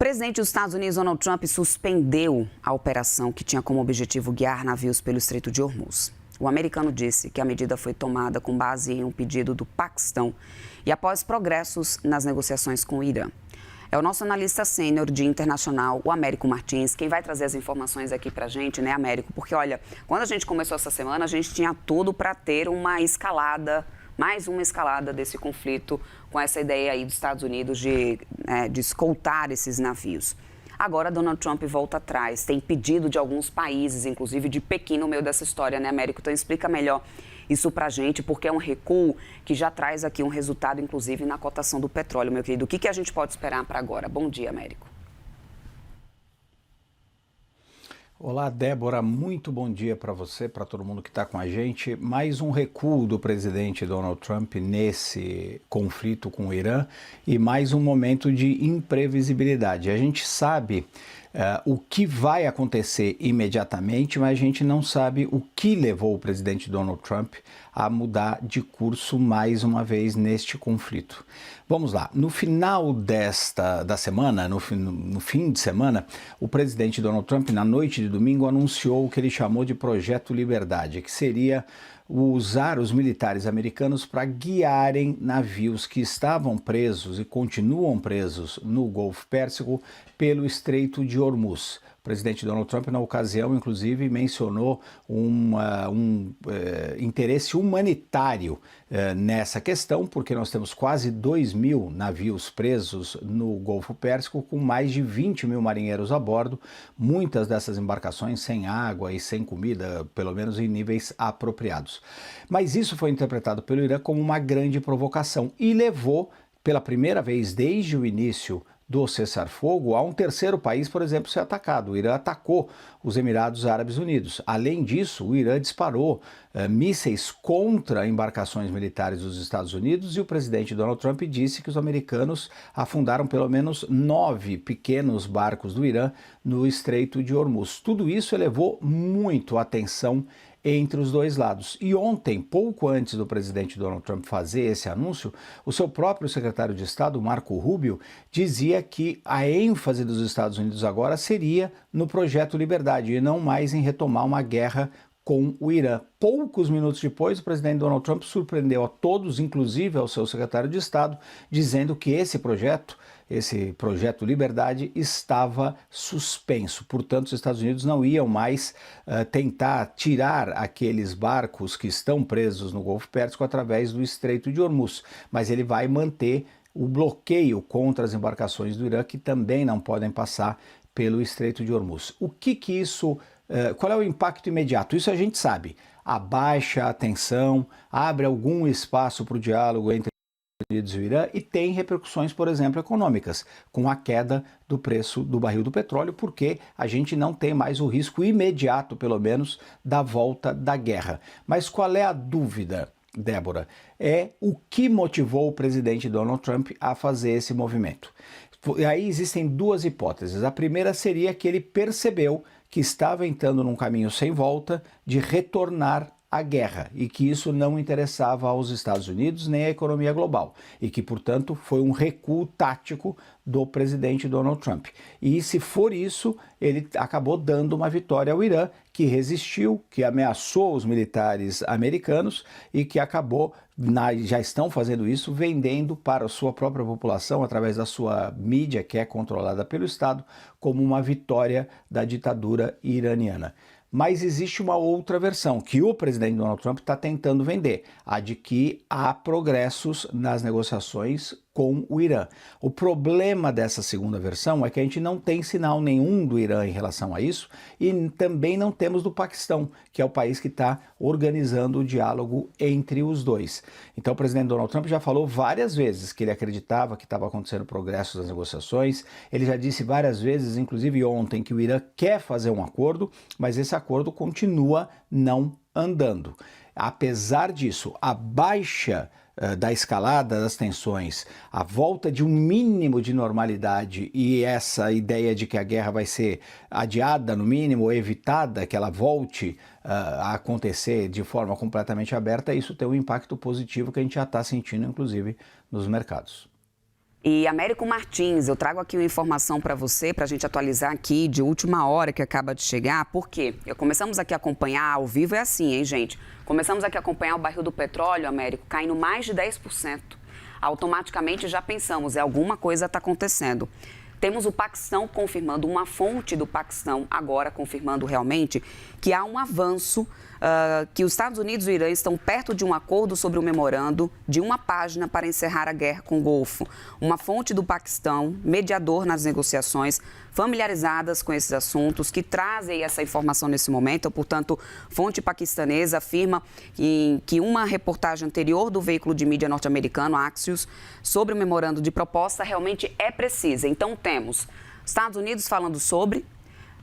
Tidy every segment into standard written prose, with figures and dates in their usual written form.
presidente dos Estados Unidos, Donald Trump, suspendeu a operação que tinha como objetivo guiar navios pelo Estreito de Hormuz. O americano disse que a medida foi tomada com base em um pedido do Paquistão e após progressos nas negociações com o Irã. É o nosso analista sênior de internacional, o Américo Martins, quem vai trazer as informações aqui pra gente, né, Américo? Porque, olha, quando a gente começou essa semana, a gente tinha tudo para ter uma escalada, mais uma escalada desse conflito, com essa ideia aí dos Estados Unidos de escoltar esses navios. Agora, Donald Trump volta atrás, tem pedido de alguns países, inclusive de Pequim, no meio dessa história, né, Américo? Então, explica melhor isso pra gente, porque é um recuo que já traz aqui um resultado, inclusive, na cotação do petróleo, meu querido. O que a gente pode esperar para agora? Bom dia, Américo. Olá, Débora, muito bom dia para você, para todo mundo que está com a gente. Mais um recuo do presidente Donald Trump nesse conflito com o Irã e mais um momento de imprevisibilidade. A gente sabe o que vai acontecer imediatamente, mas a gente não sabe o que levou o presidente Donald Trump a mudar de curso mais uma vez neste conflito. Vamos lá, no final da semana, no fim de semana, o presidente Donald Trump, na noite de domingo, anunciou o que ele chamou de Projeto Liberdade, que seria usar os militares americanos para guiarem navios que estavam presos e continuam presos no Golfo Pérsico pelo Estreito de Hormuz. O presidente Donald Trump, na ocasião, inclusive, mencionou um interesse humanitário nessa questão, porque nós temos quase 2.000 navios presos no Golfo Pérsico, com mais de 20.000 marinheiros a bordo, muitas dessas embarcações sem água e sem comida, pelo menos em níveis apropriados. Mas isso foi interpretado pelo Irã como uma grande provocação e levou, pela primeira vez desde o início do cessar-fogo, a um terceiro país, por exemplo, ser atacado. O Irã atacou os Emirados Árabes Unidos. Além disso, o Irã disparou mísseis contra embarcações militares dos Estados Unidos e o presidente Donald Trump disse que os americanos afundaram pelo menos 9 pequenos barcos do Irã no Estreito de Hormuz. Tudo isso elevou muito a tensão entre os dois lados. E ontem, pouco antes do presidente Donald Trump fazer esse anúncio, o seu próprio secretário de Estado, Marco Rubio, dizia que a ênfase dos Estados Unidos agora seria no Projeto Liberdade e não mais em retomar uma guerra com o Irã. Poucos minutos depois, o presidente Donald Trump surpreendeu a todos, inclusive ao seu secretário de Estado, dizendo que esse projeto Liberdade, estava suspenso. Portanto, os Estados Unidos não iam mais tentar tirar aqueles barcos que estão presos no Golfo Pérsico através do Estreito de Hormuz, mas ele vai manter o bloqueio contra as embarcações do Irã que também não podem passar pelo Estreito de Hormuz. Qual é o impacto imediato? Isso a gente sabe. Abaixa a tensão, abre algum espaço para o diálogo entre os Estados Unidos e o Irã e tem repercussões, por exemplo, econômicas, com a queda do preço do barril do petróleo, porque a gente não tem mais o risco imediato, pelo menos, da volta da guerra. Mas qual é a dúvida, Débora? É o que motivou o presidente Donald Trump a fazer esse movimento. E aí existem duas hipóteses. A primeira seria que ele percebeu que estava entrando num caminho sem volta de retornar à guerra e que isso não interessava aos Estados Unidos nem à economia global e que, portanto, foi um recuo tático do presidente Donald Trump. E se for isso, ele acabou dando uma vitória ao Irã, que resistiu, que ameaçou os militares americanos e que acabou, já estão fazendo isso, vendendo para a sua própria população, através da sua mídia, que é controlada pelo Estado, como uma vitória da ditadura iraniana. Mas existe uma outra versão que o presidente Donald Trump está tentando vender, a de que há progressos nas negociações com o Irã. O problema dessa segunda versão é que a gente não tem sinal nenhum do Irã em relação a isso e também não temos do Paquistão, que é o país que está organizando o diálogo entre os dois. Então o presidente Donald Trump já falou várias vezes que ele acreditava que estava acontecendo progresso nas negociações, ele já disse várias vezes, inclusive ontem, que o Irã quer fazer um acordo, mas esse acordo continua não andando. Apesar disso, a baixa da escalada das tensões, a volta de um mínimo de normalidade e essa ideia de que a guerra vai ser adiada, no mínimo, ou evitada, que ela volte a acontecer de forma completamente aberta, isso tem um impacto positivo que a gente já está sentindo, inclusive, nos mercados. E Américo Martins, eu trago aqui uma informação para você, para a gente atualizar aqui de última hora que acaba de chegar, porque começamos aqui a acompanhar, ao vivo é assim, hein, gente? Começamos aqui a acompanhar o barril do petróleo, Américo, caindo mais de 10%. Automaticamente já pensamos, alguma coisa está acontecendo. Temos o Paquistão confirmando, uma fonte do Paquistão agora confirmando realmente que há um avanço, que os Estados Unidos e o Irã estão perto de um acordo sobre o memorando de uma página para encerrar a guerra com o Golfo. Uma fonte do Paquistão, mediador nas negociações, familiarizadas com esses assuntos, que trazem essa informação nesse momento. Portanto, fonte paquistanesa afirma que uma reportagem anterior do veículo de mídia norte-americano, Axios, sobre o memorando de proposta realmente é precisa. Então, temos Estados Unidos falando sobre,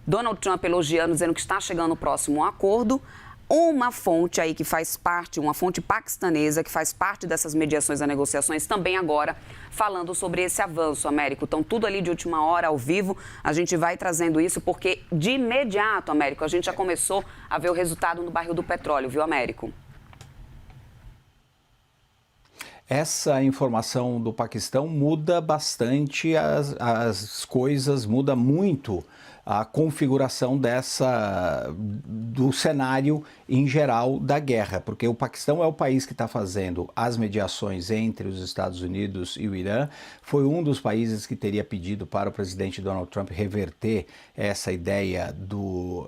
Donald Trump elogiando, dizendo que está chegando o próximo acordo. Uma fonte aí que faz parte, uma fonte paquistanesa que faz parte dessas mediações e negociações, também agora falando sobre esse avanço, Américo. Então, tudo ali de última hora, ao vivo, a gente vai trazendo isso, porque de imediato, Américo, a gente já começou a ver o resultado no barril do petróleo, viu, Américo? Essa informação do Paquistão muda bastante as coisas, muda muito a configuração do cenário em geral da guerra, porque o Paquistão é o país que está fazendo as mediações entre os Estados Unidos e o Irã. Foi um dos países que teria pedido para o presidente Donald Trump reverter essa ideia do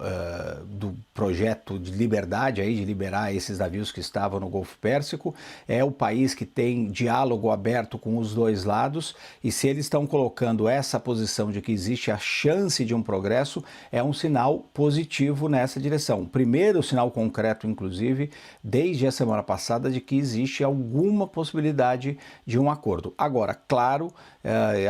projeto de liberdade, de liberar esses navios que estavam no Golfo Pérsico. É o país que tem diálogo aberto com os dois lados, e se eles estão colocando essa posição de que existe a chance de um progresso, é um sinal positivo nessa direção. O primeiro sinal concreto, inclusive, desde a semana passada, de que existe alguma possibilidade de um acordo. Agora, claro,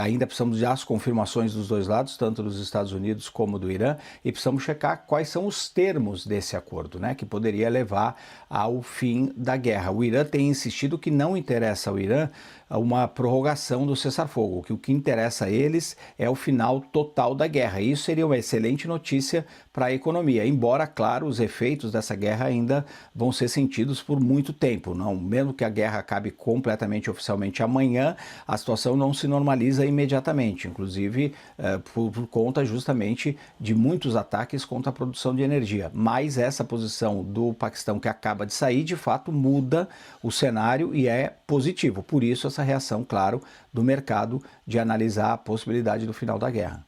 ainda precisamos das confirmações dos dois lados, tanto dos Estados Unidos como do Irã, e precisamos checar quais são os termos desse acordo, que poderia levar ao fim da guerra. O Irã tem insistido que não interessa ao Irã uma prorrogação do cessar-fogo, que o que interessa a eles é o final total da guerra. Isso seria uma excelente notícia para a economia, embora, claro, os efeitos dessa guerra ainda vão ser sentidos por muito tempo. Mesmo que a guerra acabe completamente oficialmente amanhã, a situação não se normaliza imediatamente, inclusive por conta justamente de muitos ataques contra a produção de energia. Mas essa posição do Paquistão que acaba de sair, de fato, muda o cenário e é positivo. Por isso, essa reação, claro, do mercado de analisar a possibilidade do final da guerra.